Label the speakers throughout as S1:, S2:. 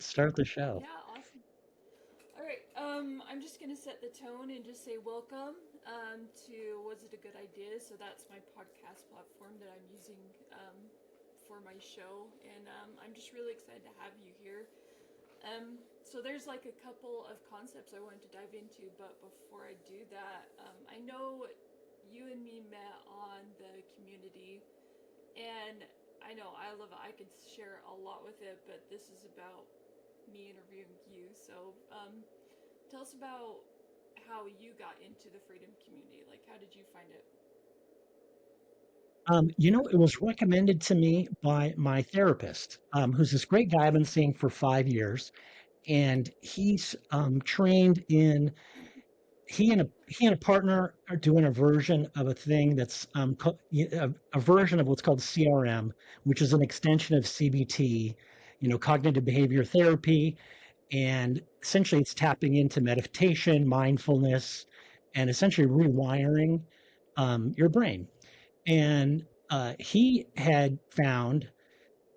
S1: Start the show.
S2: Yeah, awesome. All right, I'm just gonna set the tone and just say welcome to Was It a Good Idea? So that's my podcast platform that I'm using for my show, and I'm just really excited to have you here. So there's like a couple of concepts I wanted to dive into, but before I do that, I know you and me met on the community, and I know I love it. I could share a lot with it, but this is about me interviewing you. So tell us about how you got into the freedom community. Like, how did you find it?
S1: It was recommended to me by my therapist, who's this great guy I've been seeing for 5 years, and he's trained in. He and a partner are doing a version of a thing that's a version of what's called CRM, which is an extension of CBT, cognitive behavior therapy, and essentially it's tapping into meditation, mindfulness, and essentially rewiring your brain. And he had found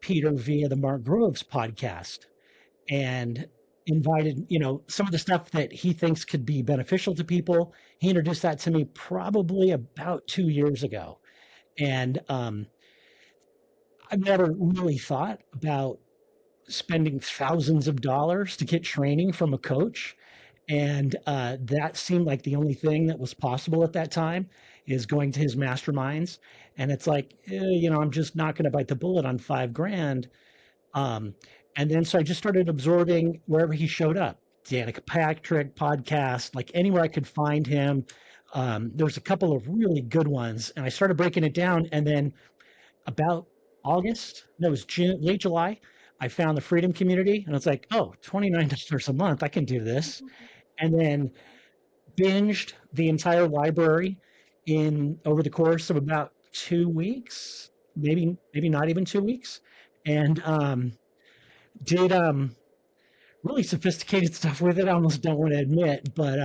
S1: Peter via the Mark Groves podcast and invited, some of the stuff that he thinks could be beneficial to people. He introduced that to me probably about 2 years ago. And I've never really thought about spending thousands of dollars to get training from a coach. And that seemed like the only thing that was possible at that time is going to his masterminds. And it's like, I'm just not going to bite the bullet on 5 grand. Um, and then so I just started absorbing wherever he showed up. Danica Patrick podcast, like anywhere I could find him. There's a couple of really good ones, and I started breaking it down. And then about August, no, it was June, late July, I found the Freedom Community, and it's like, oh, $29 a month, I can do this. And then
S2: Yeah.
S1: binged the entire library in over the course of about 2 weeks, maybe not even 2 weeks, and did really sophisticated stuff with it. I almost don't want to admit, but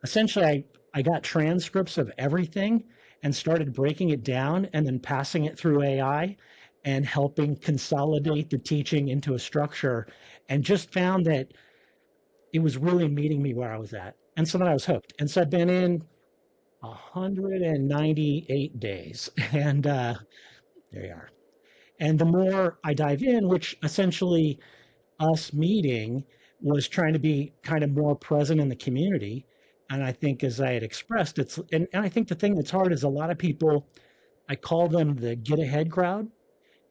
S1: essentially, I got transcripts of everything and started breaking it down and then passing it through AI and helping consolidate the teaching into a structure, and just found that it was really meeting me where I was at. And so then I was hooked. And so I've been in 198 days. And there you are. And the more I dive in, which essentially us meeting was trying to be kind of more present in the community. And I think, as I had expressed, and I think the thing that's hard is a lot of people, I call them the get ahead crowd.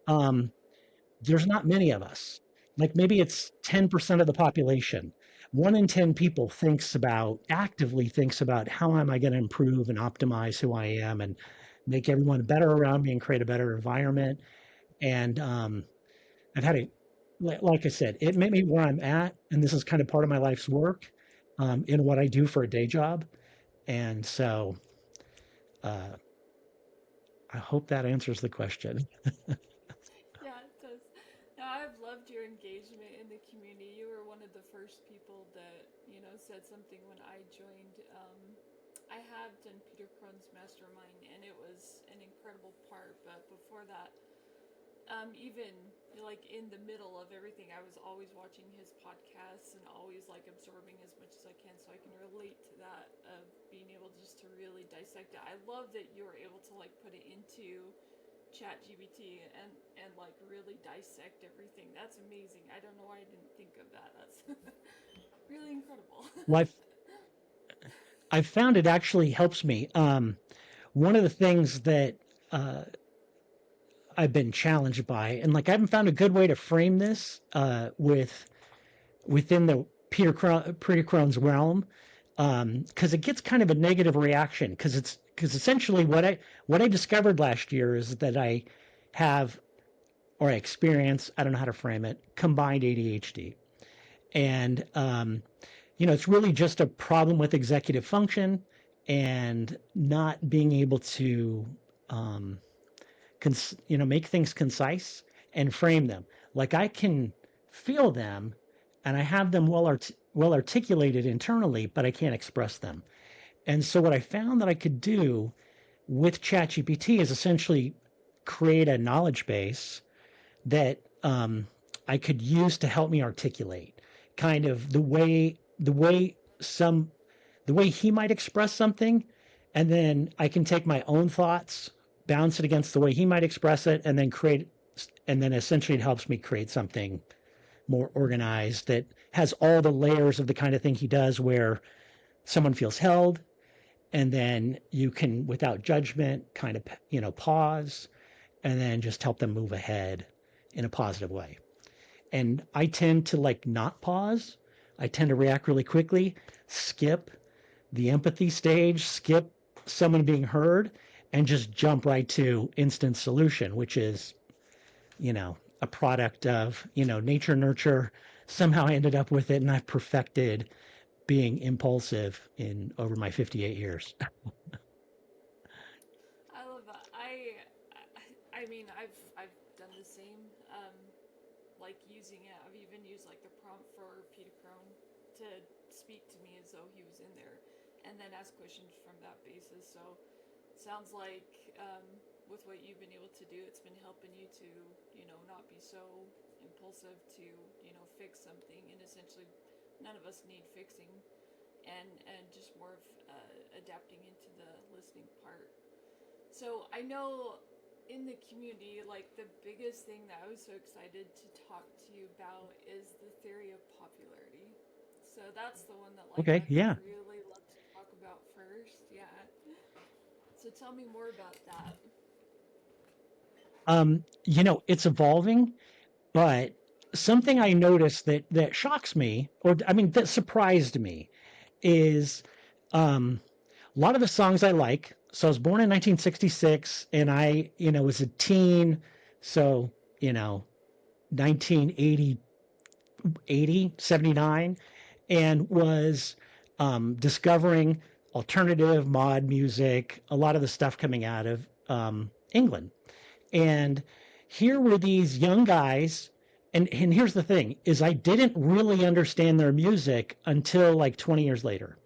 S1: Um, there's not many of us. Like maybe it's 10% of the population. 1 in 10 people actively thinks about how am I going to improve and optimize who I am and make everyone better around me and create a better environment. And I've had a, like I said, it made me where I'm at. And this is kind of part of my life's work in what I do for a day job. And so uh, I hope that answers the question.
S2: Yeah, it does. Now, I've loved your engagement in the community. You were one of the first people that, said something when I joined. I have done Peter Cron's Mastermind, and it was an incredible part. But before that, even like in the middle of everything, I was always watching his podcasts and always like absorbing as much as I can, so I can relate to that of being able just to really dissect it. I love that you were able to like put it into chat GBT and like really dissect everything. That's amazing. I don't know why I didn't think of that. That's really incredible.
S1: Well, I've found it actually helps me. One of the things that uh, I've been challenged by, and like I haven't found a good way to frame this within the Peter Crohn's realm, because it gets kind of a negative reaction because essentially what I discovered last year is that I have, or I experience, I don't know how to frame it, combined ADHD. And it's really just a problem with executive function and not being able to um, make things concise and frame them. Like I can feel them and I have them well articulated internally, but I can't express them. And so what I found that I could do with ChatGPT is essentially create a knowledge base that I could use to help me articulate kind of the way he might express something, and then I can take my own thoughts, bounce it against the way he might express it, and then create, and then essentially it helps me create something more organized that has all the layers of the kind of thing he does, where someone feels held, and then you can, without judgment, kind of pause, and then just help them move ahead in a positive way. And I tend to like not pause. I tend to react really quickly, skip the empathy stage, skip someone being heard, and just jump right to instant solution, which is, a product of, nature nurture. Somehow I ended up with it, and I've perfected being impulsive in over my 58 years.
S2: I love that. I mean, I've done the same. Like using it. I've even used like the prompt for Peter Crone to speak to me as though he was in there, and then ask questions from that basis. So sounds like with what you've been able to do, it's been helping you to not be so impulsive to fix something, and essentially none of us need fixing, and just more of adapting into the listening part. So I know in the community, like the biggest thing that I was so excited to talk to you about is the theory of popularity. So that's the one that like
S1: Okay,
S2: I would
S1: yeah.
S2: really love to talk about first. Yeah. So tell me more about that.
S1: It's evolving, but something I noticed that shocks me, or I mean, that surprised me, is a lot of the songs I like. So I was born in 1966, and I, was a teen. So, 1980, 79, and was discovering alternative mod music, a lot of the stuff coming out of England. And here were these young guys, and here's the thing, is I didn't really understand their music until like 20 years later.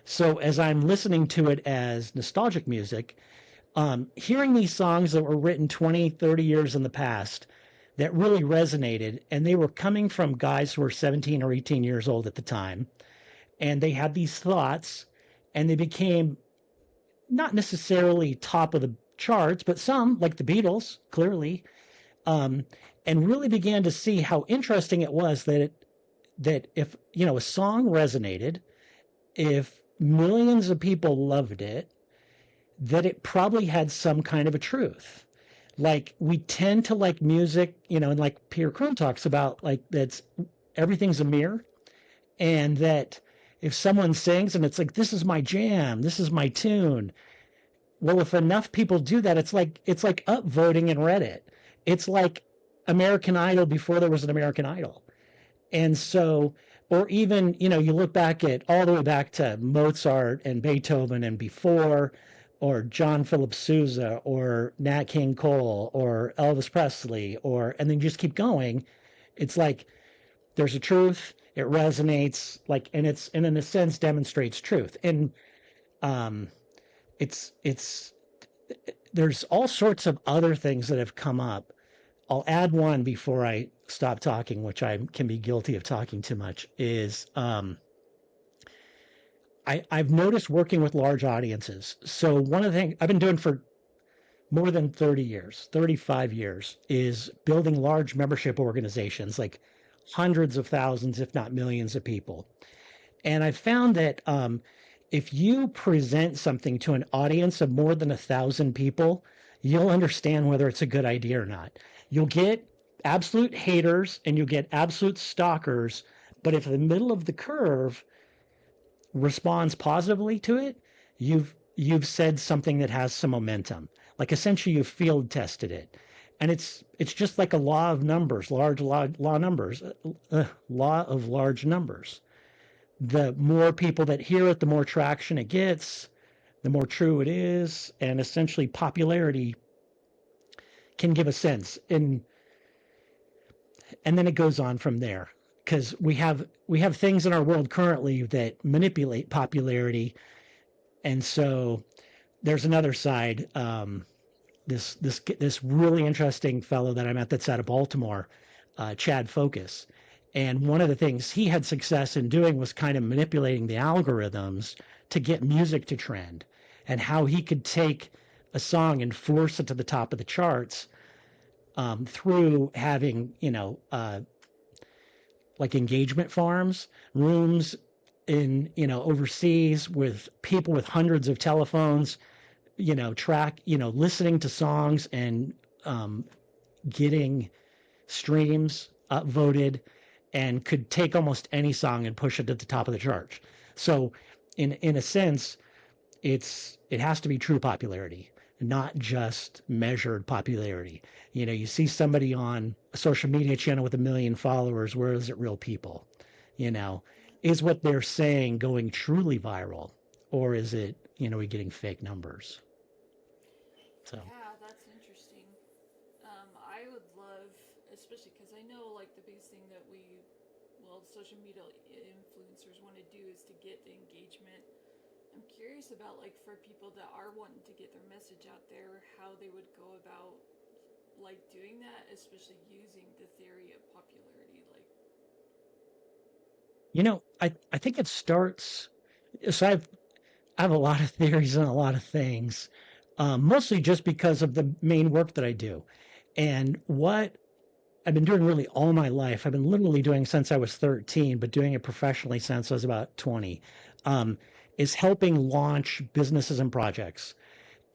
S1: So as I'm listening to it as nostalgic music, hearing these songs that were written 20, 30 years in the past that really resonated, and they were coming from guys who were 17 or 18 years old at the time, and they had these thoughts, and they became not necessarily top of the charts, but some, like the Beatles, clearly, um, and really began to see how interesting it was that if a song resonated, if millions of people loved it, that it probably had some kind of a truth. Like we tend to like music, and like Pierre Crone talks about, like that's everything's a mirror, and that if someone sings and it's like, this is my jam, this is my tune. Well, if enough people do that, it's like upvoting in Reddit. It's like American Idol before there was an American Idol. And so, or even, you look back at all the way back to Mozart and Beethoven and before, or John Philip Sousa, or Nat King Cole, or Elvis Presley, and then just keep going. It's like there's a truth, it resonates, like, and in a sense demonstrates truth. And um, it's, there's all sorts of other things that have come up. I'll add one before I stop talking, which I can be guilty of talking too much, is I've noticed working with large audiences. So one of the things I've been doing for more than 30 years, 35 years, is building large membership organizations, like hundreds of thousands, if not millions of people. And I've found that if you present something to an audience of more than 1,000 people, you'll understand whether it's a good idea or not. You'll get absolute haters and you'll get absolute stalkers. But if the middle of the curve responds positively to it, you've said something that has some momentum. Like essentially you've field tested it. And it's just like a law of numbers, large law numbers, law of large numbers. The more people that hear it, the more traction it gets, the more true it is, and essentially popularity can give a sense. And then it goes on from there, because we have things in our world currently that manipulate popularity. And so there's another side. This really interesting fellow that I met that's out of Baltimore. Chad Focus. And one of the things he had success in doing was kind of manipulating the algorithms to get music to trend, and how he could take a song and force it to the top of the charts through having, like engagement farms, rooms in, overseas with people with hundreds of telephones, listening to songs and um, getting streams voted, and could take almost any song and push it to the top of the charts. So in a sense, it has to be true popularity, not just measured popularity. You see somebody on a social media channel with 1 million followers, where is it real people? You know, is what they're saying going truly viral, or is it, we getting fake numbers? So
S2: Yeah, that's interesting. I would love, especially because I know like the biggest thing that social media influencers want to do is to get the engagement. I'm curious about like for people that are wanting to get their message out there, how they would go about like doing that, especially using the theory of popularity. Like,
S1: I think it starts. So I have a lot of theories on a lot of things, mostly just because of the main work that I do. And what I've been doing really all my life, I've been literally doing since I was 13, but doing it professionally since I was about 20, um, is helping launch businesses and projects.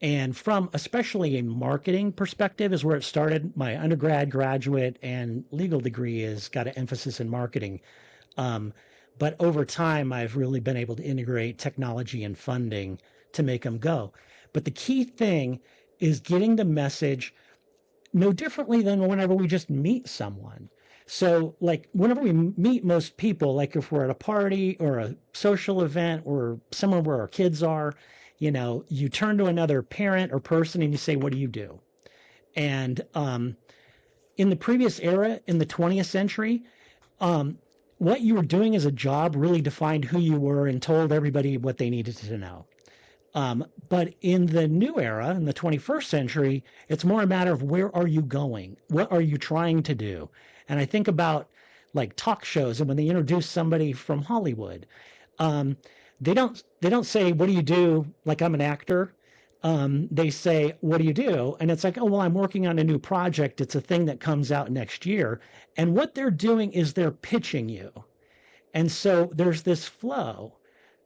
S1: And from especially a marketing perspective is where it started. My undergrad, graduate, and legal degree has got an emphasis in marketing. Um, but over time, I've really been able to integrate technology and funding to make them go. But the key thing is getting the message no differently than whenever we just meet someone. So, like, whenever we meet most people, like if we're at a party or a social event or somewhere where our kids are, you turn to another parent or person and you say, "What do you do?" And in the previous era, in the 20th century, um, what you were doing as a job really defined who you were and told everybody what they needed to know. But in the new era, in the 21st century, it's more a matter of where are you going? What are you trying to do? And I think about like talk shows, and when they introduce somebody from Hollywood, um, they don't say, "What do you do?" Like I'm an actor. They say, "What do you do?" And it's like, "Oh, well, I'm working on a new project. It's a thing that comes out next year." And what they're doing is they're pitching you. And so there's this flow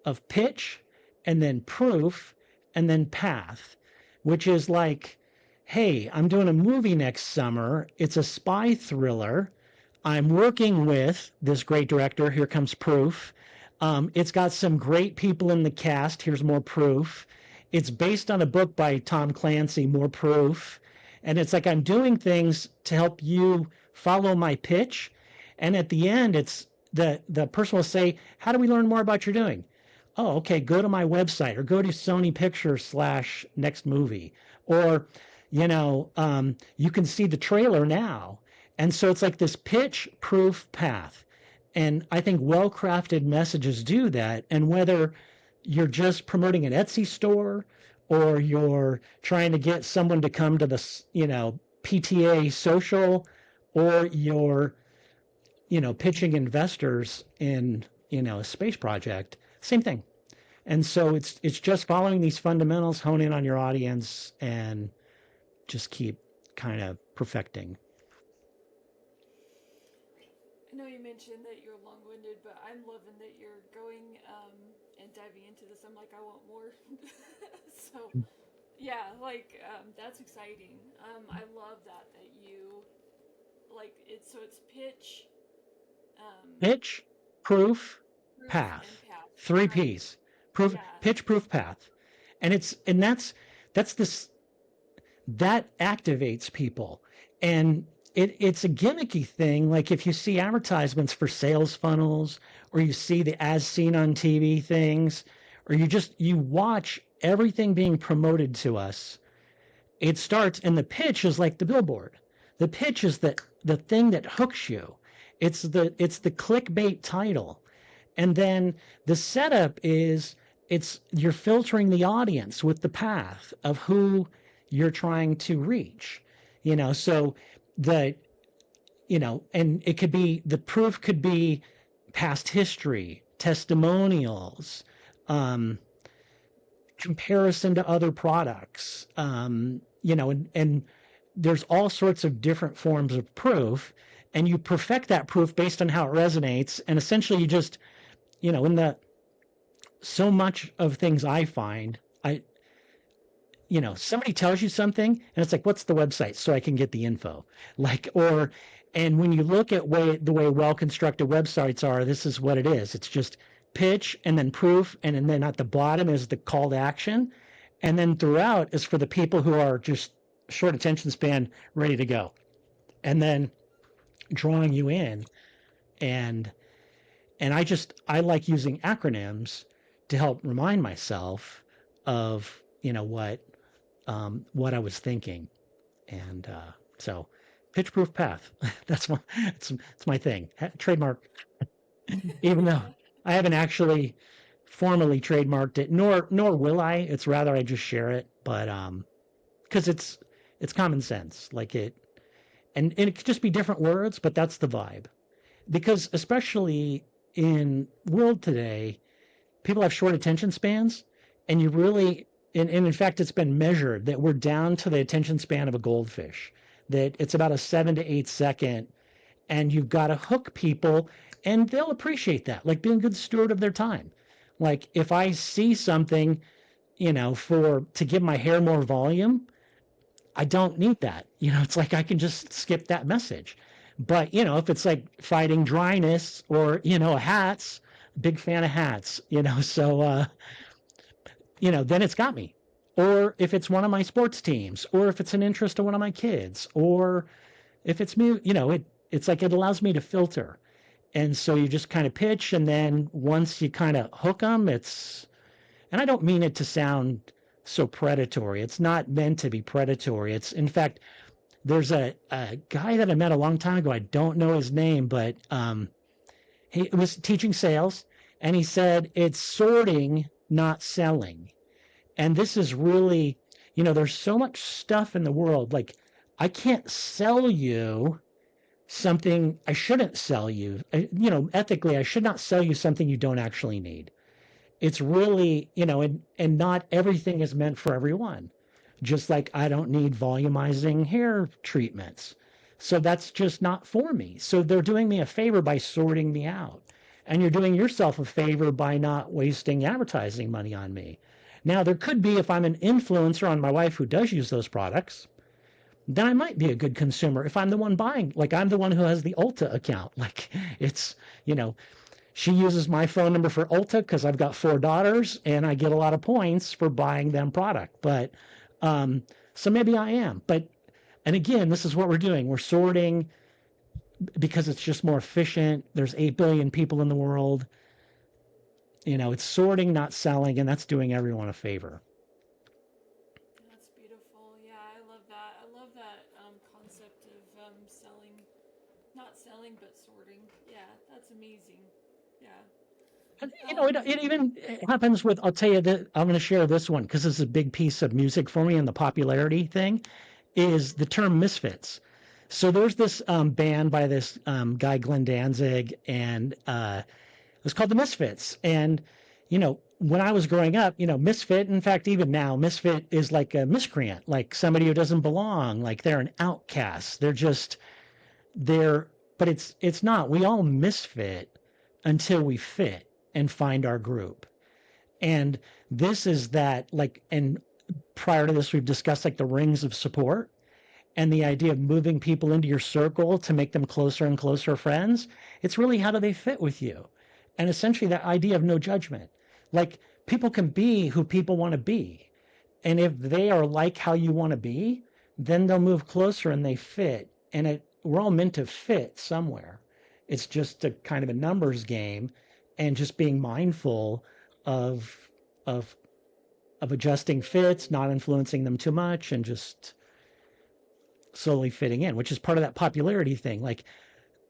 S1: of pitch and then proof and then path, which is like, hey, I'm doing a movie next summer. It's a spy thriller. I'm working with this great director. Here comes proof. It's got some great people in the cast. Here's more proof. It's based on a book by Tom Clancy. More proof. And it's like I'm doing things to help you follow my pitch. And at the end, it's the person will say, "How do we learn more about your doing?" "Oh, okay, go to my website or go to Sony Pictures slash next movie." Or, you can see the trailer now. And so it's like this pitch proof path. And I think well crafted messages do that. And whether you're just promoting an Etsy store or you're trying to get someone to come to the, PTA social, or you're, pitching investors in, a space project, same thing. And so it's just following these fundamentals, hone in on your audience, and just keep kind of perfecting.
S2: I know you mentioned that you're long-winded, but I'm loving that you're going and diving into this. I'm like, I want more. So yeah, like that's exciting. I love that you like it. So it's pitch, um,
S1: Pitch, proof,
S2: proof, and
S1: path.
S2: path.
S1: Three
S2: Right.
S1: P's. Proof,
S2: Yeah.
S1: pitch, proof, path. And that's this that activates people. And it's a gimmicky thing. Like if you see advertisements for sales funnels, or you see the as seen on TV things, or you watch everything being promoted to us, it starts, and the pitch is like the billboard. The pitch is the thing that hooks you. It's the clickbait title. And then the setup is, you're filtering the audience with the path of who you're trying to reach. So the and it could be the proof could be past history, testimonials, um, comparison to other products, and there's all sorts of different forms of proof, and you perfect that proof based on how it resonates, and essentially you just, in the so much of things I find, somebody tells you something and it's like, what's the website so I can get the info? And when you look at the way well constructed websites are, this is what it is. It's just pitch and then proof. And then at the bottom is the call to action. And then throughout is for the people who are just short attention span, ready to go. And then drawing you in. And, I like using acronyms to help remind myself of, what I was thinking. And so, pitch proof path. It's my thing. Trademark, even though
S2: Yeah.
S1: I haven't actually formally trademarked it, nor will I. It's rather I just share it, but because it's common sense, like it, and it could just be different words, but that's the vibe. Because especially in world today, people have short attention spans, and you really, and in fact, it's been measured that we're down to the attention span of a goldfish, that it's about a 7 to 8 second, and you've got to hook people, and they'll appreciate that, like being a good steward of their time. Like if I see something, for to give my hair more volume, I don't need that. It's like I can just skip that message. But, if it's like fighting dryness or, hats, big fan of hats, so, then it's got me. Or if it's one of my sports teams, or if it's an interest of one of my kids, or if it's me, it's like it allows me to filter. And so you just kind of pitch, and then once you kind of hook them, and I don't mean it to sound so predatory. It's not meant to be predatory. It's, in fact, there's a guy that I met a long time ago. I don't know his name, but he was teaching sales, and he said it's sorting, not selling. And this is really, there's so much stuff in the world. Like, I can't sell you something I shouldn't sell you. Ethically, I should not sell you something you don't actually need. It's really, and not everything is meant for everyone. Just like I don't need volumizing hair treatments. So that's just not for me. So they're doing me a favor by sorting me out. And you're doing yourself a favor by not wasting advertising money on me. Now, there could be, if I'm an influencer on my wife who does use those products, then I might be a good consumer. If I'm the one buying, like I'm the one who has the Ulta account, like it's, you know, she uses my phone number for Ulta because I've got 4 daughters and I get a lot of points for buying them product. But so maybe I am. But and again, this is what we're doing. We're sorting because it's just more efficient. There's 8 billion people in the world. It's sorting, not selling, and that's doing everyone a favor.
S2: That's beautiful. Yeah, I love that. I love that concept of selling, not selling, but sorting. Yeah, that's amazing. Yeah.
S1: And,
S2: Um,
S1: it even happens with, I'll tell you that I'm going to share this one because it's a big piece of music for me and the popularity thing is the term misfits. So there's this band by this guy, Glenn Danzig, and it was called the Misfits. And, when I was growing up, misfit, in fact, even now, misfit is like a miscreant, like somebody who doesn't belong, like they're an outcast. They're, but it's not. We all misfit until we fit and find our group. And this is that, like, and prior to this, we've discussed like the rings of support and the idea of moving people into your circle to make them closer and closer friends. It's really how do they fit with you? And essentially that idea of no judgment. Like people can be who people want to be. And if they are like how you want to be, then they'll move closer and they fit. And we're all meant to fit somewhere. It's just a kind of a numbers game and just being mindful of of of adjusting fits, not influencing them too much, and just slowly fitting in, which is part of that popularity thing. Like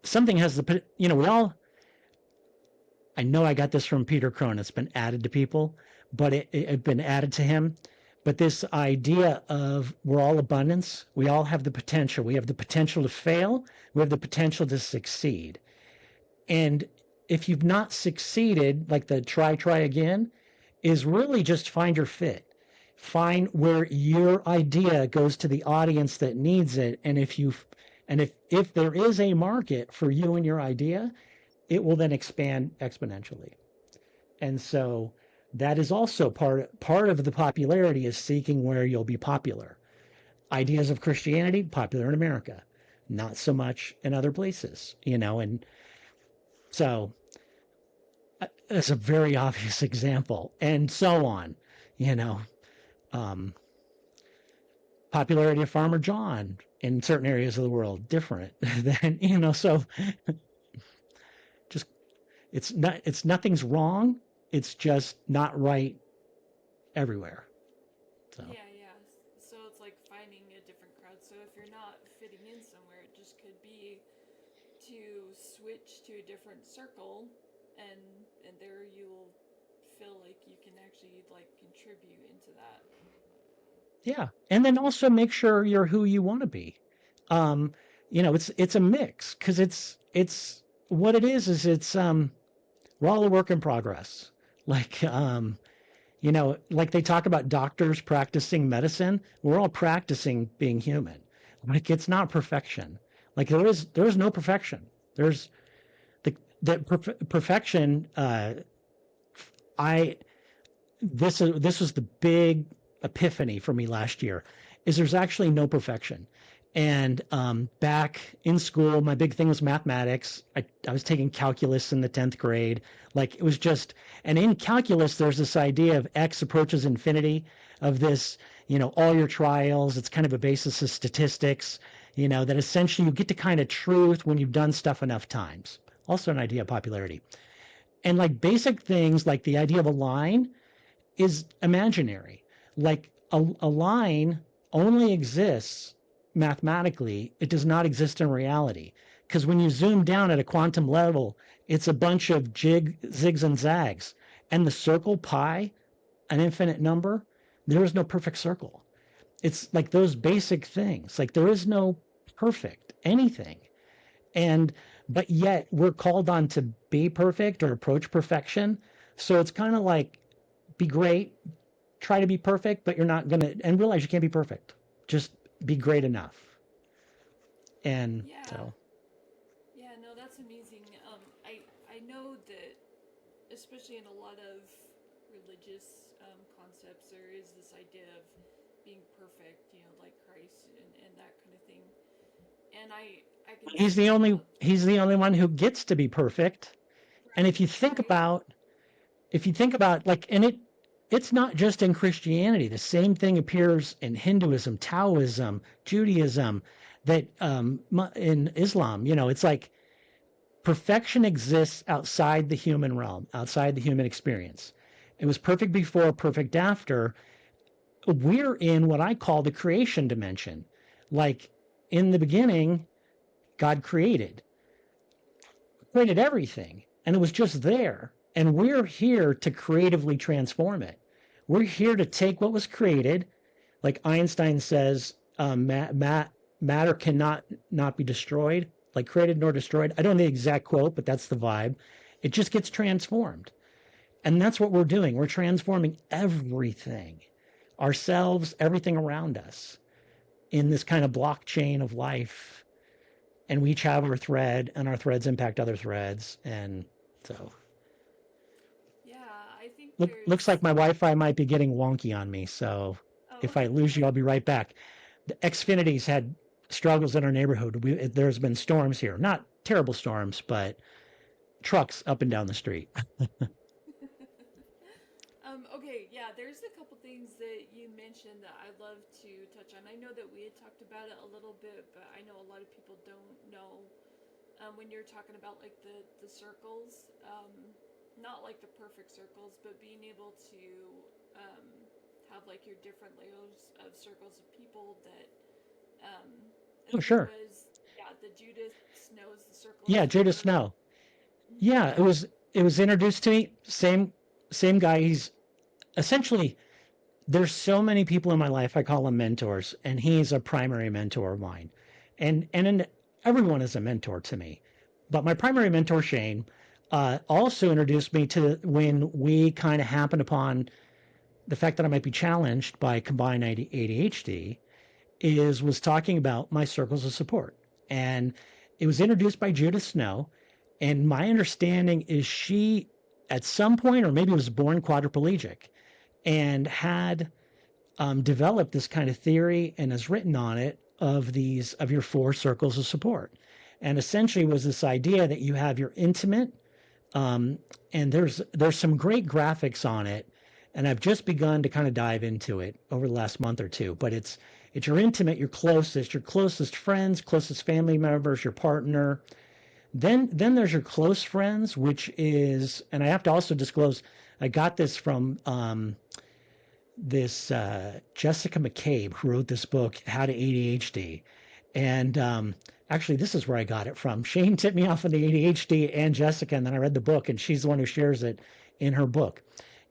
S1: something has the, we all, I know I got this from Peter Crone. It's been added to people, but it's been added to him. But this idea of we're all abundance, we all have the potential. We have the potential to fail, we have the potential to succeed. And if you've not succeeded, like the try again, is really just find your fit. Find where your idea goes to the audience that needs it. And if there is a market for you and your idea, it will then expand exponentially. And so that is also part of the popularity is seeking where you'll be popular. Ideas of Christianity popular in America, not so much in other places, and so that's a very obvious example, and so on, you know. Um, Popularity of Farmer John in certain areas of the world different than so just it's nothing's wrong, it's just not right everywhere. So
S2: Yeah, yeah. So it's like finding a different crowd. So if you're not fitting in somewhere, it just could be to switch to a different circle, and there you'll feel like you can actually like contribute into that.
S1: yeah, and then also make sure you're who you want to be. um it's a mix because it's what it is it's we're all a work in progress. Like like they talk about doctors practicing medicine, we're all practicing being human. Like it's not perfection. Like there is no perfection. There's perfection. I this was the big epiphany for me last year. Is there's actually no perfection. And back in school, my big thing was mathematics. I was taking calculus in the 10th grade. Like it was just, and in calculus, there's this idea of x approaches infinity, of this, all your trials. It's kind of a basis of statistics, that essentially you get to kind of truth when you've done stuff enough times. Also, an idea of popularity. And like basic things like the idea of a line is imaginary. Like a line only exists mathematically, it does not exist in reality. Because when you zoom down at a quantum level, it's a bunch of zigs, and zags. And the circle pi, an infinite number, there is no perfect circle. It's like those basic things. Like there is no perfect anything. And but yet we're called on to be perfect or approach perfection. So it's kind of like be great, try to be perfect, but you're not going to, and realize you can't be perfect. Just be great enough. And
S2: Yeah,
S1: so,
S2: yeah. No, that's amazing. I know that especially in a lot of religious concepts, there is this idea of being perfect, like Christ and that kind of thing. And I can
S1: he's
S2: see
S1: the only
S2: how.
S1: he's the only one who gets to be perfect. And
S2: Right, right.
S1: if you think about like, and it's not just in Christianity. The same thing appears in Hinduism, Taoism, Judaism, that in Islam. It's like perfection exists outside the human realm, outside the human experience. It was perfect before, perfect after. We're in what I call the creation dimension. Like in the beginning, God created everything, and it was just there. And we're here to creatively transform it. We're here to take what was created, like Einstein says, matter cannot not be destroyed, like created nor destroyed. I don't know the exact quote, but that's the vibe. It just gets transformed. And that's what we're doing. We're transforming everything, ourselves, everything around us, in this kind of blockchain of life. And we each have our thread, and our threads impact other threads. And so,
S2: Yeah, I think
S1: looks like
S2: there's.
S1: my Wi-Fi might be getting wonky on me. So,
S2: Oh,
S1: if I lose you, I'll be right back. The Xfinity's had struggles in our neighborhood. There's been storms here, not terrible storms, but trucks up and down the street.
S2: okay, yeah, there's a couple things that you mentioned that I'd love to touch on. I know that we had talked about it a little bit, but I know a lot of people don't know when you're talking about like the circles, not like the perfect circles, but being able to um, have like your different layers of circles of people that um, I
S1: Oh,
S2: think it
S1: sure.
S2: was, yeah, the Judas knows the circle of
S1: Yeah, Judas
S2: favor.
S1: Snow. Yeah, it was introduced to me. Same guy. He's essentially there's so many people in my life. I call them mentors, and he's a primary mentor of mine. And everyone is a mentor to me. But my primary mentor, Shane, also introduced me to when we kind of happened upon the fact that I might be challenged by combined ADHD is was talking about my circles of support. And it was introduced by Judith Snow. And my understanding is she, at some point, or maybe was born quadriplegic and had developed this kind of theory and has written on it of these of your four circles of support. And essentially was this idea that you have your intimate, um, and there's some great graphics on it, and I've just begun to kind of dive into it over the last month or two. But it's your intimate, your closest friends, closest family members, your partner. Then there's your close friends, which is, and I have to also disclose, I got this from this Jessica McCabe, who wrote this book, How to ADHD. And actually, this is where I got it from. Shane tipped me off on the ADHD and Jessica, and then I read the book, and she's the one who shares it in her book.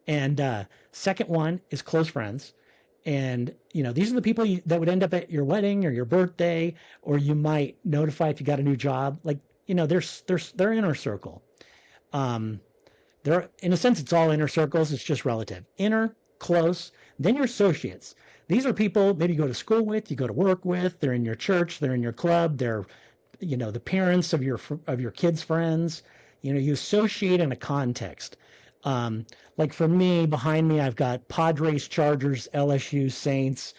S1: And second one is close friends. And these are the people that would end up at your wedding or your birthday, or you might notify if you got a new job. Like they're inner circle. Um, they're in a sense it's all inner circles. It's just relative. Inner, close. Then your associates. These are people maybe you go to school with, you go to work with. They're in your church. They're in your club. They're the parents of your kids' friends. You associate in a context. Like for me, behind me, I've got Padres, Chargers, LSU, Saints.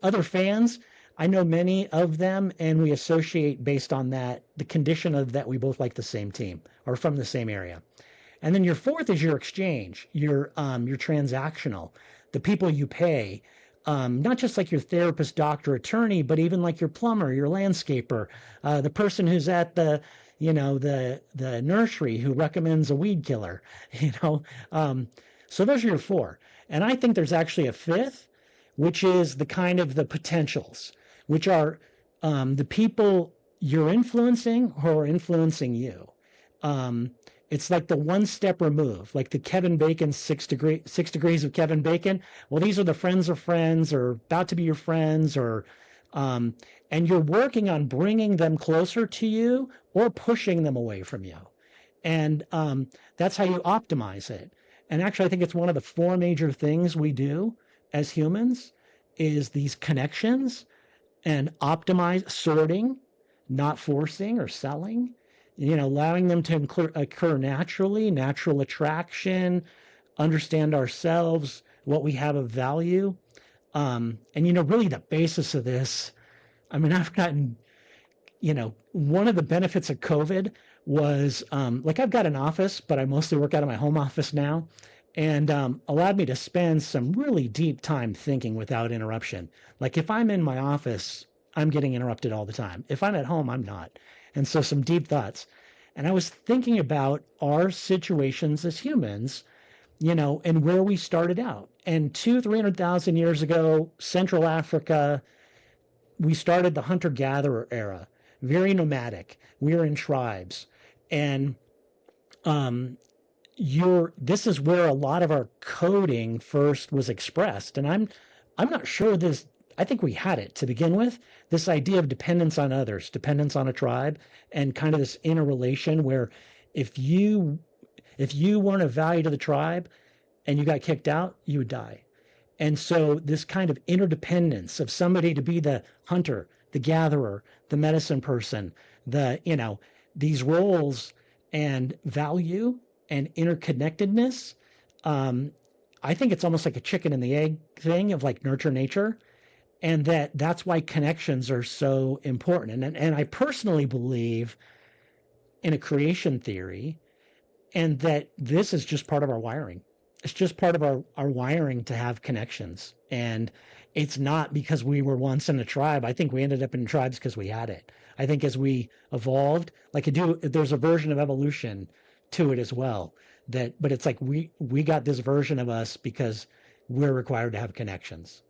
S1: Other fans. I know many of them, and we associate based on that the condition of that we both like the same team or from the same area. And then your fourth is your exchange, your transactional, the people you pay, not just like your therapist, doctor, attorney, but even like your plumber, your landscaper, the person who's at the nursery who recommends a weed killer. You know, um, so those are your four. And I think there's actually a fifth, which is the kind of the potentials, which are the people you're influencing who are influencing you. Um, it's like the one step remove, like the Kevin Bacon 6 degrees of Kevin Bacon. Well, these are the friends of friends, or about to be your friends, or um, and you're working on bringing them closer to you or pushing them away from you. And that's how you optimize it. And actually, I think it's one of the four major things we do as humans is these connections and optimize sorting, not forcing or selling, allowing them to occur naturally, natural attraction, understand ourselves, what we have of value. And, really the basis of this, I mean, I've gotten, one of the benefits of COVID was like I've got an office, but I mostly work out of my home office now, and allowed me to spend some really deep time thinking without interruption. Like if I'm in my office, I'm getting interrupted all the time. If I'm at home, I'm not. And so some deep thoughts. And I was thinking about our situations as humans, and where we started out. And 300,000 years ago, Central Africa, we started the hunter gatherer era, very nomadic. We were in tribes. And um, this is where a lot of our coding first was expressed. And I'm not sure this, I think we had it to begin with, this idea of dependence on others, dependence on a tribe, and kind of this interrelation where if you if you weren't of value to the tribe and you got kicked out, you would die. And so this kind of interdependence of somebody to be the hunter, the gatherer, the medicine person, these roles and value and interconnectedness. Um, I think it's almost like a chicken and the egg thing of like nurture nature. And that's why connections are so important. And I personally believe in a creation theory and that this is just part of our wiring. It's just part of our wiring to have connections. And it's not because we were once in a tribe. I think we ended up in tribes because we had it. I think as we evolved, there's a version of evolution to it as well. But it's like we got this version of us because we're required to have connections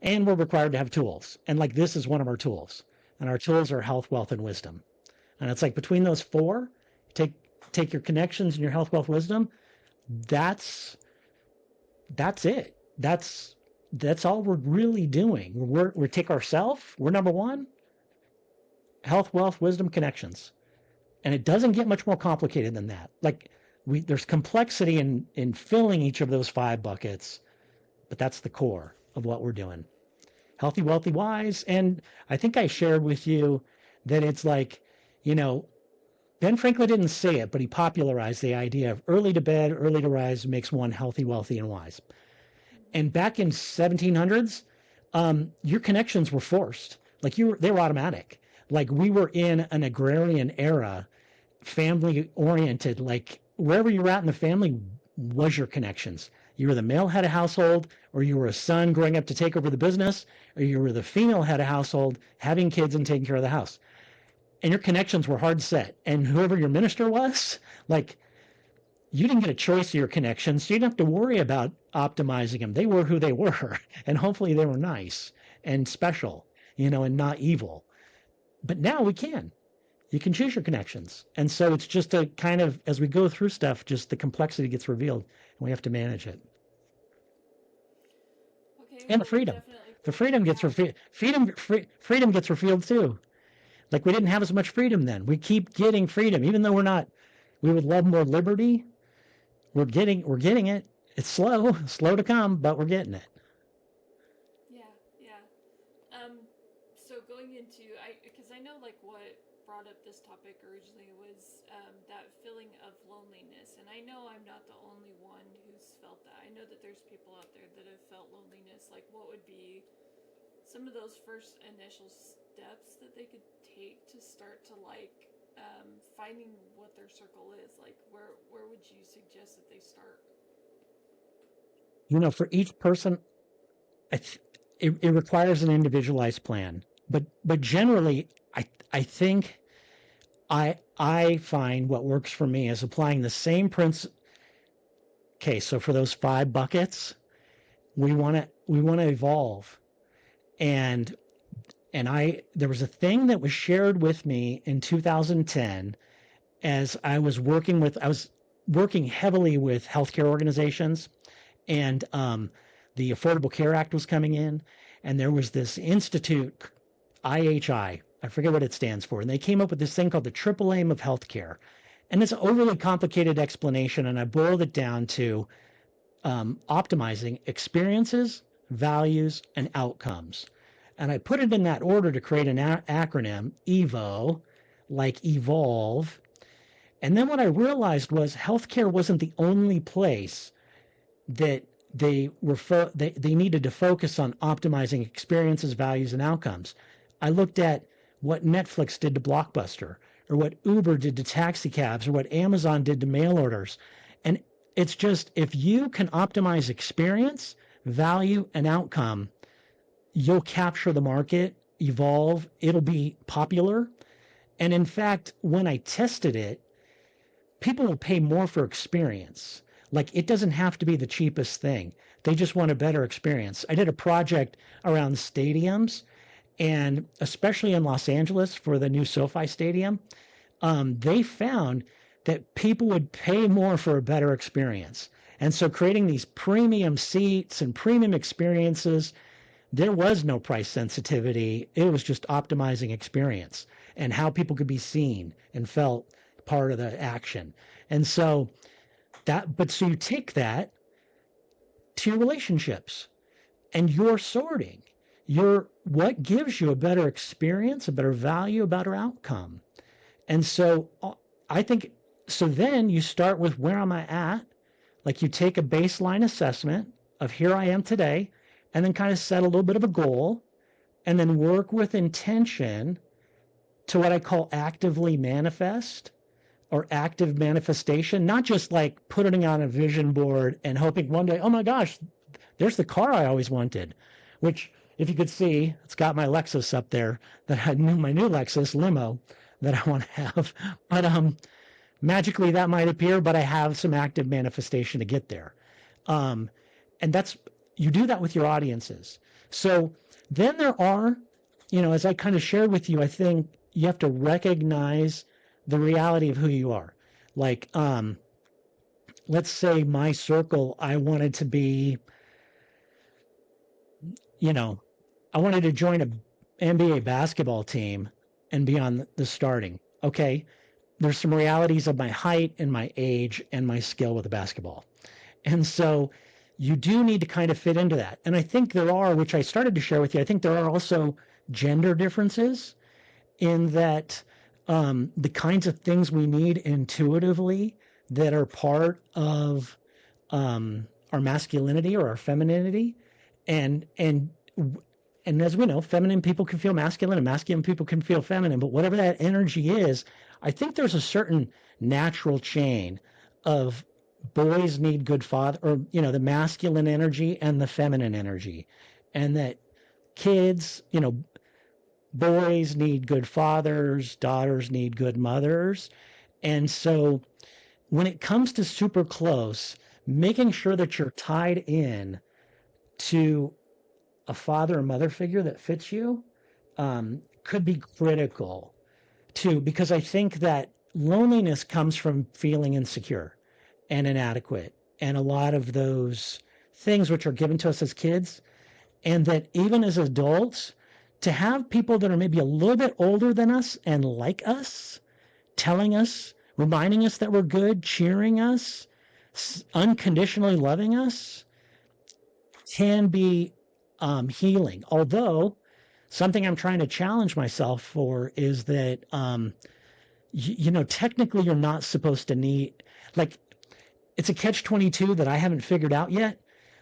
S1: and we're required to have tools. And like this is one of our tools. And our tools are health, wealth, and wisdom. And it's like between those four, take take your connections and your health, wealth, wisdom. That's that's it. that's all we're really doing. We take ourselves, we're number one, health, wealth, wisdom, connections. And it doesn't get much more complicated than that. Like there's complexity in filling each of those 5 buckets, but that's the core of what we're doing. Healthy, wealthy, wise. And I think I shared with you that it's like, you know, Ben Franklin didn't say it, but he popularized the idea of early to bed, early to rise makes one healthy, wealthy, and wise. And
S2: Mm-hmm.
S1: back in 1700s, your connections were forced. Like they were automatic. Like we were in an agrarian era, family oriented. Like wherever you were at in the family was your connections. You were the male head of household, or you were a son growing up to take over the business, or you were the female head of household, having kids and taking care of the house. And your connections were hard set. And whoever your minister was, like you didn't get a choice of your connections. So you didn't have to worry about optimizing them. They were who they were. And hopefully they were nice and special, and not evil. But now we can. You can choose your connections. And so it's just a kind of, as we go through stuff, just the complexity gets revealed and we have to manage it.
S2: Okay,
S1: And the
S2: well, we're
S1: freedom.
S2: definitely,
S1: The freedom gets
S2: yeah,
S1: freedom gets revealed too. Like we didn't have as much freedom then. We keep getting freedom, even though we would love more liberty. We're getting it. It's slow to come, but we're getting it.
S2: yeah, yeah. So going into because I know like what brought up this topic originally was that feeling of loneliness, and I know I'm not the only one who's felt that. I know that there's people out there that have felt loneliness. Like, what would be some of those first initial steps that they could take to start to like finding what their circle is? Like, where would you suggest that they start?
S1: For each person, it requires an individualized plan. But generally, I think I find what works for me is applying the same principle. Okay, so for those 5 buckets, we want to evolve, and I there was a thing that was shared with me in 2010 as I was working heavily with healthcare organizations, and the Affordable Care Act was coming in, and there was this institute, I forget what it stands for, and they came up with this thing called the triple aim of healthcare. And it's an overly complicated explanation, and I boiled it down to optimizing experiences, values, and outcomes. And I put it in that order to create an acronym, EVO, like evolve. And then what I realized was healthcare wasn't the only place that they needed to focus on optimizing experiences, values, and outcomes. I looked at what Netflix did to Blockbuster, or what Uber did to taxi cabs, or what Amazon did to mail orders. And it's just if you can optimize experience, value, and outcome, you'll capture the market, evolve, it'll be popular. And in fact, when I tested it, people will pay more for experience. Like it doesn't have to be the cheapest thing. They just want a better experience. I did a project around stadiums, and especially in Los Angeles for the new SoFi Stadium, they found that people would pay more for a better experience. And so creating these premium seats and premium experiences, there was no price sensitivity. It was just optimizing experience and how people could be seen and felt part of the action. And so so you take that to your relationships and you're sorting. What gives you a better experience, a better value, a better outcome. And so I think, so then you start with where am I at? Like you take a baseline assessment of here I am today, and then kind of set a little bit of a goal, and then work with intention to what I call actively manifest or active manifestation, not just like putting on a vision board and hoping one day, oh my gosh, there's the car I always wanted, which if you could see, it's got my Lexus up there that I knew my new Lexus limo that I want to have. But magically that might appear, but I have some active manifestation to get there. Um, and you do that with your audiences. So then there are, as I kind of shared with you, I think you have to recognize the reality of who you are. Like, let's say my circle, I wanted to be you know, I wanted to join a NBA basketball team and be on the starting. Okay, there's some realities of my height and my age and my skill with the basketball. And so you do need to kind of fit into that. And I think there are, which I started to share with you, I think there are also gender differences in that the kinds of things we need intuitively that are part of our masculinity or our femininity, and and as we know, feminine people can feel masculine and masculine people can feel feminine. But whatever that energy is, I think there's a certain natural chain of boys need good father, or the masculine energy and the feminine energy, and that kids, boys need good fathers, daughters need good mothers. And so when it comes to super close, making sure that you're tied in to a father or mother figure that fits you could be critical too, because I think that loneliness comes from feeling insecure and inadequate, and a lot of those things which are given to us as kids, and that even as adults, to have people that are maybe a little bit older than us and like us, telling us, reminding us that we're good, cheering us, unconditionally loving us, can be healing. Although, something I'm trying to challenge myself for is that, technically you're not supposed to need, like, it's a catch 22 that I haven't figured out yet.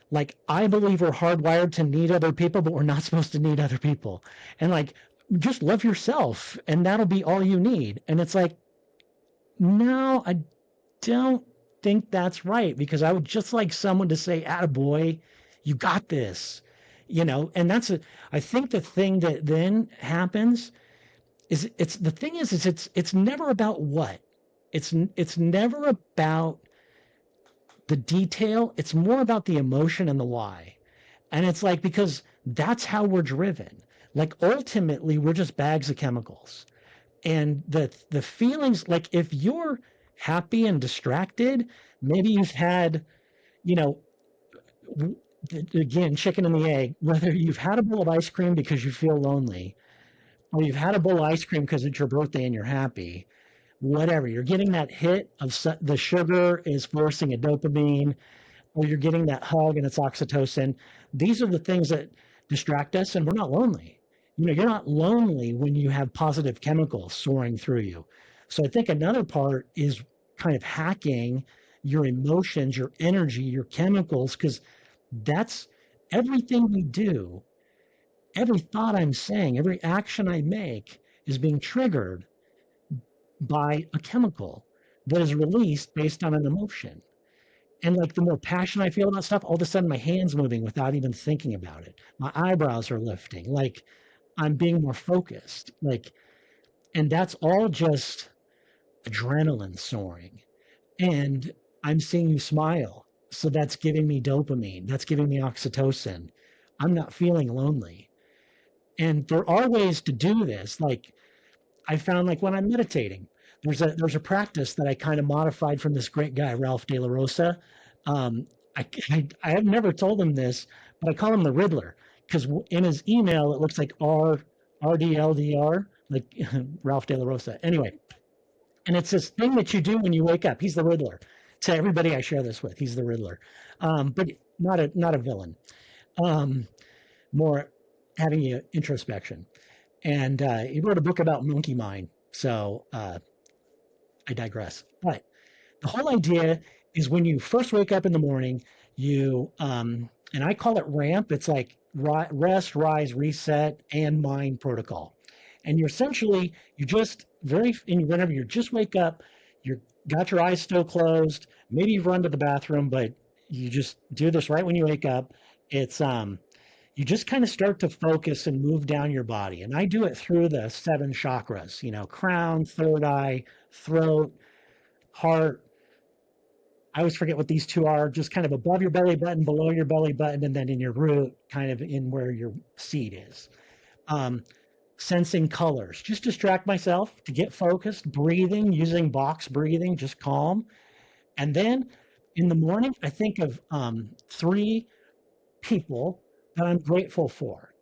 S1: Like, I believe we're hardwired to need other people, but we're not supposed to need other people. And like, just love yourself and that'll be all you need. And it's like, no, I don't think that's right, because I would just like someone to say, "Attaboy, you got this." And I think the thing that then happens is it's never about what. It's never about the detail. It's more about the emotion and the why. And it's like, because that's how we're driven. Like, ultimately, we're just bags of chemicals. And the feelings, like, if you're happy and distracted, maybe you've had, you know again, chicken and the egg, whether you've had a bowl of ice cream because you feel lonely, or you've had a bowl of ice cream because it's your birthday and you're happy, whatever, you're getting that hit of the sugar is forcing a dopamine, or you're getting that hug and it's oxytocin. These are the things that distract us, and we're not lonely. You're not lonely when you have positive chemicals soaring through you. So I think another part is kind of hacking your emotions, your energy, your chemicals, because that's everything we do. Every thought I'm saying, every action I make is being triggered by a chemical that is released based on an emotion. And like, the more passion I feel about stuff, all of a sudden my hands moving without even thinking about it. My eyebrows are lifting. Like, I'm being more focused. Like, and that's all just adrenaline soaring. And I'm seeing you smile. So that's giving me dopamine. That's giving me oxytocin. I'm not feeling lonely. And there are ways to do this. Like, I found, like, when I'm meditating, there's a practice that I kind of modified from this great guy, Ralph De La Rosa. Um, I have never told him this, but I call him the Riddler, because in his email it looks like RDLDR, like Ralph De La Rosa. Anyway, and it's this thing that you do when you wake up. He's the Riddler. To everybody I share this with, he's the Riddler, but not a villain. Um, More having you introspection. And he wrote a book about monkey mind. So I digress. But the whole idea is, when you first wake up in the morning, you and I call it ramp. It's like rest, rise, reset, and mind protocol. And you're essentially, you just very and whenever you just wake up, you got your eyes still closed. Maybe you've run to the bathroom, but you just do this right when you wake up. It's You just kind of start to focus and move down your body. And I do it through the seven chakras, crown, third eye, throat, heart. I always forget what these two are, just kind of above your belly button, below your belly button, and then in your root, kind of in where your seat is. Um, Sensing colors, just distract myself to get focused, breathing, using box breathing, just calm. And then in the morning, I think of three people that I'm grateful for.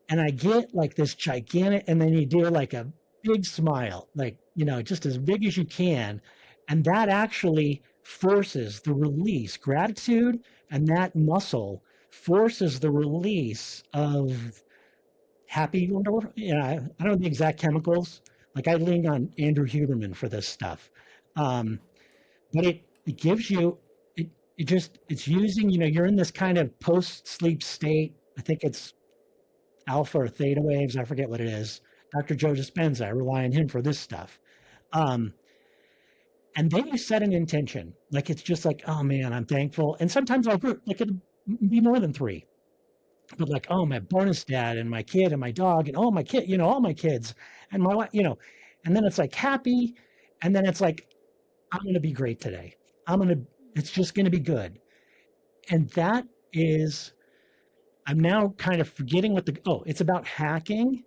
S1: And I get like this gigantic, and then you do like a big smile, like, just as big as you can. And that actually forces the release, gratitude, and that muscle forces the release of happy, I don't know the exact chemicals. Like I lean on Andrew Huberman for this stuff. Um, but it gives you, it's using, you're in this kind of post sleep state. I think it's alpha or theta waves. I forget what it is. Dr. Joe Dispenza, I rely on him for this stuff. Um, and then you set an intention. Like it's just like, oh man, I'm thankful. And sometimes I'll group, like it'll be more than three. But like, oh, my bonus dad and my kid and my dog and oh my kid, all my kids and my wife, and then it's like happy. And then it's like, I'm gonna be great today. It's just gonna be good. And that is, I'm now kind of forgetting it's about hacking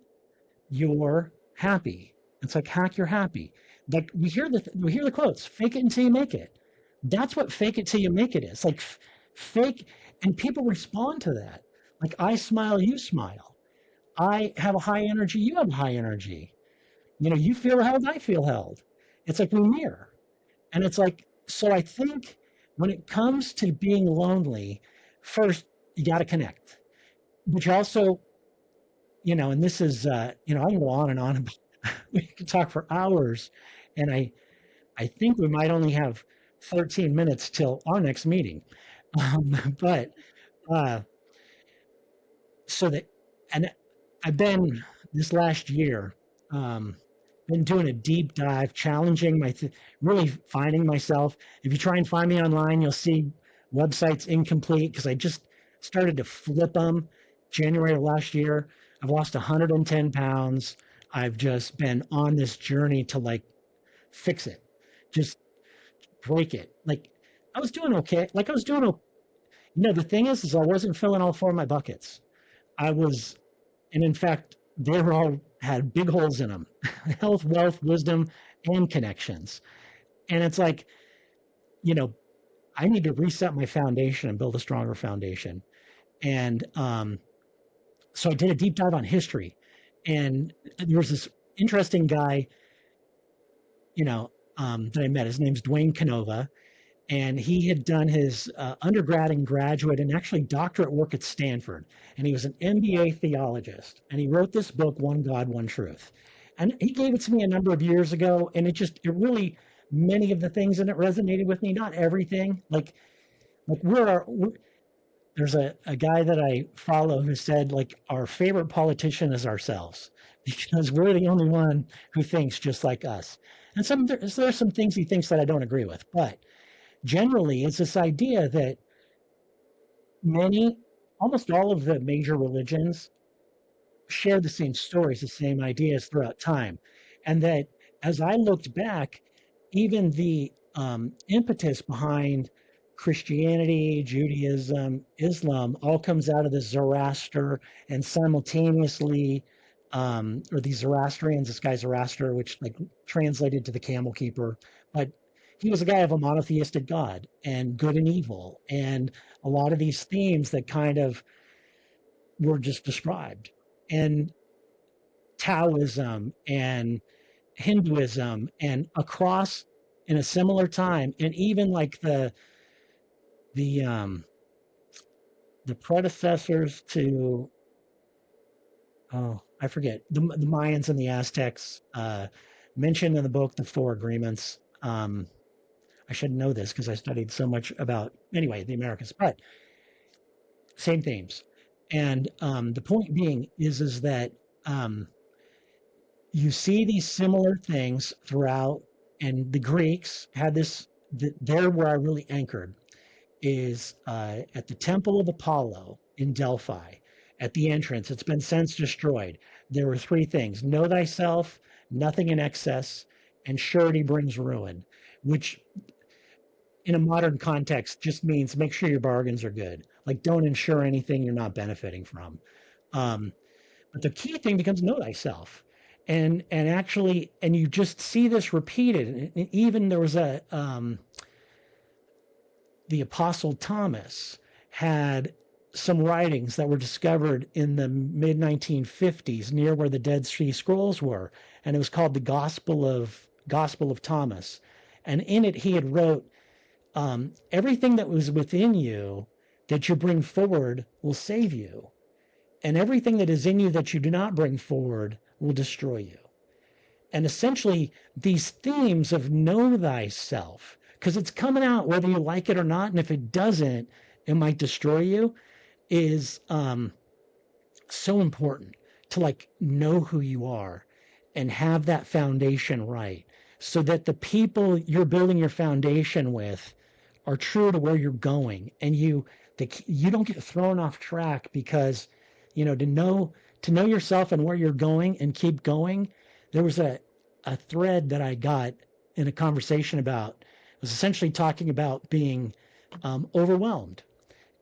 S1: you're happy. It's like hack your happy. Like we hear the quotes, fake it until you make it. That's what fake it till you make it is. Like fake, and people respond to that. Like I smile, you smile. I have a high energy, you have a high energy. You feel held, I feel held. It's like we mirror. And it's like, so I think when it comes to being lonely, first you got to connect, but you also, and this is, I can go on and on. We could talk for hours, and I think we might only have 13 minutes till our next meeting. But uh, so that, and I've been this last year, um, been doing a deep dive, challenging really finding myself. If you try and find me online, you'll see websites incomplete because I just started to flip them January of last year. I've lost 110 pounds. I've just been on this journey to like fix it, just break it. Like I was doing okay. Like I was doing, the thing is I wasn't filling all four of my buckets. I was, and in fact, they were all had big holes in them: health, wealth, wisdom, and connections. And it's like, you know, I need to reset my foundation and build a stronger foundation. And so I did a deep dive on history, and there was this interesting guy, that I met. His name's Dwayne Canova, and he had done his undergrad and graduate and actually doctorate work at Stanford. And he was an MBA theologist. And he wrote this book, One God, One Truth. And he gave it to me a number of years ago. And it really, many of the things in it resonated with me, not everything. Like there's a guy that I follow who said, like, our favorite politician is ourselves because we're the only one who thinks just like us. And there's some things he thinks that I don't agree with, but generally it's this idea that many, almost all of the major religions share the same stories, the same ideas throughout time. And that as I looked back, even the impetus behind Christianity, Judaism, Islam all comes out of the Zoroaster, and simultaneously, or these Zoroastrians, this guy Zoroaster, which like translated to the camel keeper, but he was a guy of a monotheistic God and good and evil, and a lot of these themes that kind of were just described. And Taoism and Hinduism and across in a similar time, and even like the um the predecessors to, oh, I forget, the Mayans and the Aztecs, mentioned in the book the Four Agreements. I should know this because I studied so much about, anyway, the Americans, but same themes. And the point being is that um, you see these similar things throughout, and the Greeks had this. There, where I really anchored is at the Temple of Apollo in Delphi. At the entrance, it's been since destroyed. There were three things: know thyself, nothing in excess, and surety brings ruin, which in a modern context just means make sure your bargains are good. Like don't insure anything you're not benefiting from. Um, but the key thing becomes know thyself. And actually, and you just see this repeated. And even there was the Apostle Thomas had some writings that were discovered in the mid 1950s near where the Dead Sea Scrolls were, and it was called the Gospel of Thomas. And in it, he had wrote, everything that was within you that you bring forward will save you, and everything that is in you that you do not bring forward will destroy you. And essentially, these themes of know thyself, because it's coming out whether you like it or not, and if it doesn't, it might destroy you, is so important to like know who you are and have that foundation right so that the people you're building your foundation with are true to where you're going, and you don't get thrown off track because to know yourself and where you're going and keep going. There was a thread that I got in a conversation about, it was essentially talking about being overwhelmed,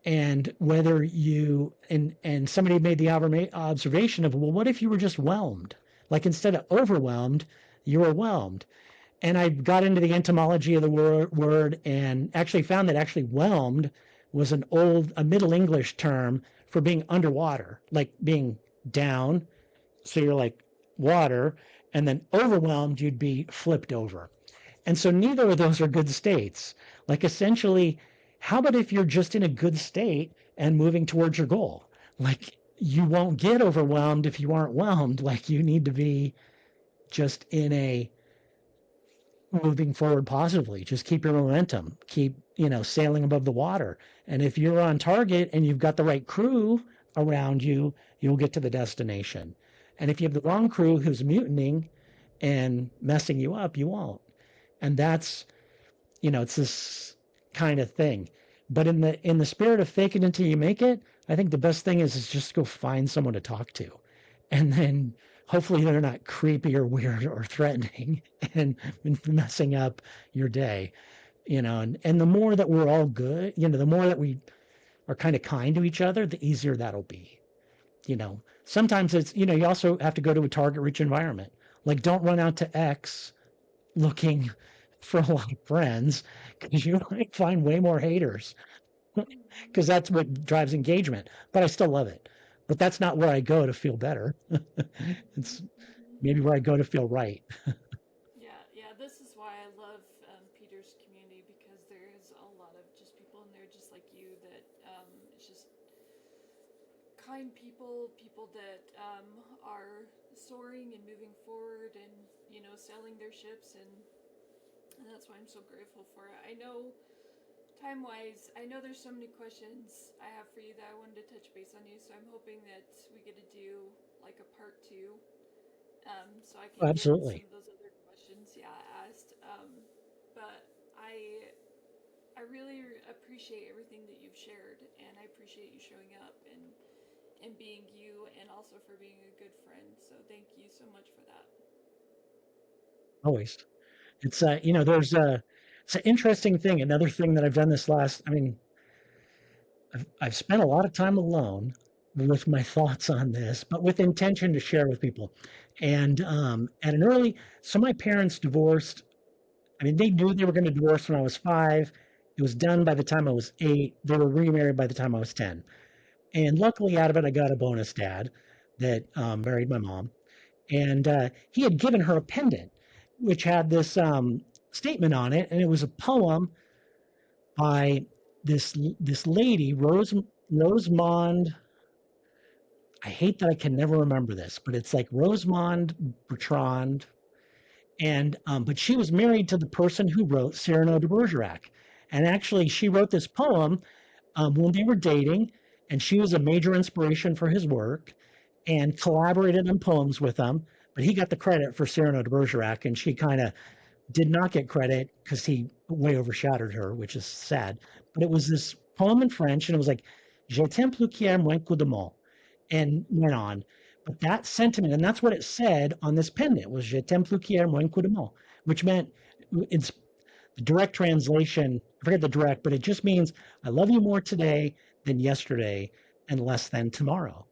S1: and whether you and somebody made the observation of, well, what if you were just whelmed, like instead of overwhelmed you were whelmed. And I got into the etymology of the word and actually found that actually whelmed was a middle English term for being underwater, like being down, so you're like water, and then overwhelmed you'd be flipped over. And so neither of those are good states. Like essentially, how about if you're just in a good state and moving towards your goal? Like you won't get overwhelmed if you aren't whelmed. Like you need to be just in a moving forward positively. Just keep your momentum. Keep, sailing above the water. And if you're on target and you've got the right crew around you, you'll get to the destination. And if you have the wrong crew who's mutinying and messing you up, you won't. And it's this kind of thing. But in the spirit of fake it until you make it, I think the best thing is just go find someone to talk to, and then hopefully they're not creepy or weird or threatening and messing up your day. And the more that we're all good, the more that we are kind of kind to each other, the easier that'll be. Sometimes it's, you also have to go to a target rich environment. Like don't run out to X looking for a lot of friends, because you might find way more haters,
S2: Mm-hmm.
S1: because that's what drives engagement. But I still love it. But that's not where I go to feel better.
S2: Mm-hmm.
S1: It's
S2: Mm-hmm.
S1: maybe where I go to feel right.
S2: Yeah, yeah. This is why I love Peter's community, because there is a lot of just people in there just like you that it's just kind people, people that are soaring and moving forward and sailing their ships, and that's why I'm so grateful for it. I know time wise, I know there's so many questions I have for you that I wanted to touch base on you, so I'm hoping that we get to do like a part two, so I
S1: Oh,
S2: can get some
S1: absolutely.
S2: of those other questions, yeah, asked. But I really appreciate everything that you've shared, and I appreciate you showing up and being you, and also for being a good friend. So thank you so much for that.
S1: Always. There's it's an interesting thing. Another thing that I've done this last, I mean, I've spent a lot of time alone with my thoughts on this, but with intention to share with people. And at an early, so my parents divorced. I mean, they knew they were going to divorce when I was 5. It was done by the time I was 8. They were remarried by the time I was 10. And luckily, out of it, I got a bonus dad that married my mom. And he had given her a pendant, which had this statement on it. And it was a poem by this lady, Rosamond. I hate that I can never remember this, but it's like Rosamond Bertrand. And but she was married to the person who wrote Cyrano de Bergerac, and actually she wrote this poem when they were dating, and she was a major inspiration for his work, and collaborated on poems with him. But he got the credit for Cyrano de Bergerac, and she kind of did not get credit because he way overshadowed her, which is sad. But it was this poem in French, and it was like "Je t'aime plus qu'hier moins que demain," and went on. But that sentiment, and that's what it said on this pendant, was "Je t'aime plus qu'hier moins que demain," which meant, it's the direct translation. I forget the direct, but it just means I love you more today than yesterday and less than tomorrow.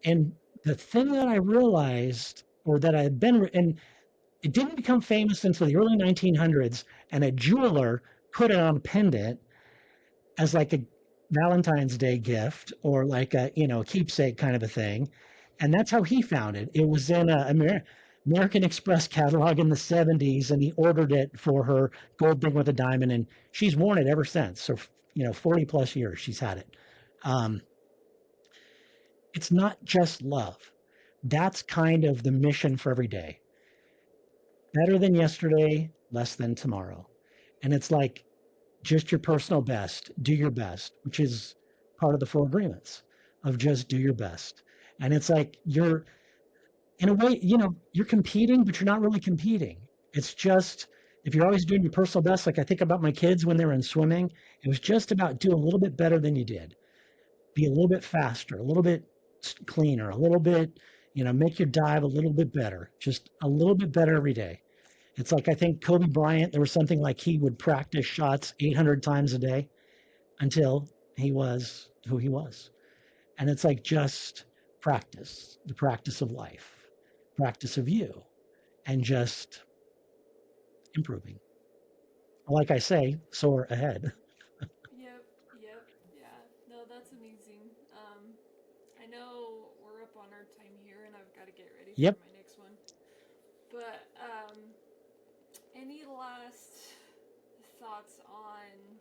S1: And the thing that I realized, or that I had been, and it didn't become famous until the early 1900s, and a jeweler put it on a pendant as like Valentine's Day gift or like a, keepsake kind of a thing. And that's how he found it. It was in a American Express catalog in the 70s, and he ordered it for her gold ring with a diamond, and she's worn it ever since. So, 40 plus years she's had it. Um, it's not just love. That's kind of the mission for every day. Better than yesterday, less than tomorrow. And it's like just your personal best, do your best, which is part of the four agreements of just do your best. And it's like you're, in a way, you're competing, but you're not really competing. It's just, if you're always doing your personal best, like I think about my kids when they were in swimming, it was just about doing a little bit better than you did, be a little bit faster, a little bit cleaner, a little bit, make your dive a little bit better, just a little bit better every day. It's like I think Kobe Bryant, there was something like he would practice shots 800 times a day until he was who he was. And it's like just practice, the practice of life, practice of you, and just improving. Like I say, soar ahead.
S2: Yep, yep, yeah. No, that's amazing. I know we're up on our time here, and I've got to get ready for
S1: Yep.
S2: my next one. But any last thoughts on?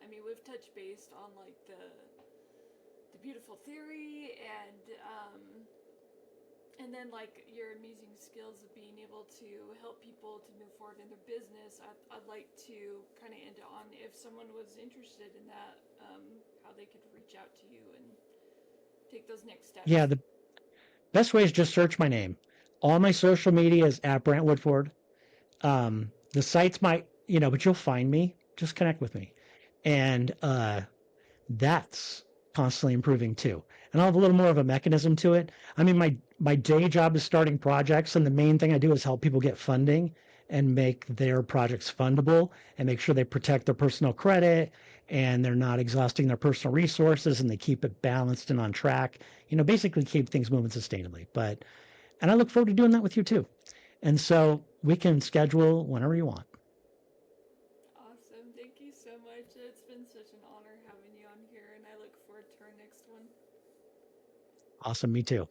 S2: I mean, we've touched base on like the beautiful theory and then like your amazing skills of being able to help people to move forward in their business. I'd like to kind of end on if someone was interested in that, how they could reach out to you and take those next
S1: Yeah.
S2: steps.
S1: The best way is just search my name. All my social media is at Brant Woodford. The sites might, but you'll find me. Just connect with me. And that's constantly improving too. And I'll have a little more of a mechanism to it. I mean, my day job is starting projects, and the main thing I do is help people get funding and make their projects fundable and make sure they protect their personal credit and they're not exhausting their personal resources and they keep it balanced and on track. Basically keep things moving sustainably. And I look forward to doing that with you too. And so we can schedule whenever you want.
S2: Awesome. Thank you so much. It's been such an honor having you on here, and I look forward to our next one.
S1: Awesome. Me too.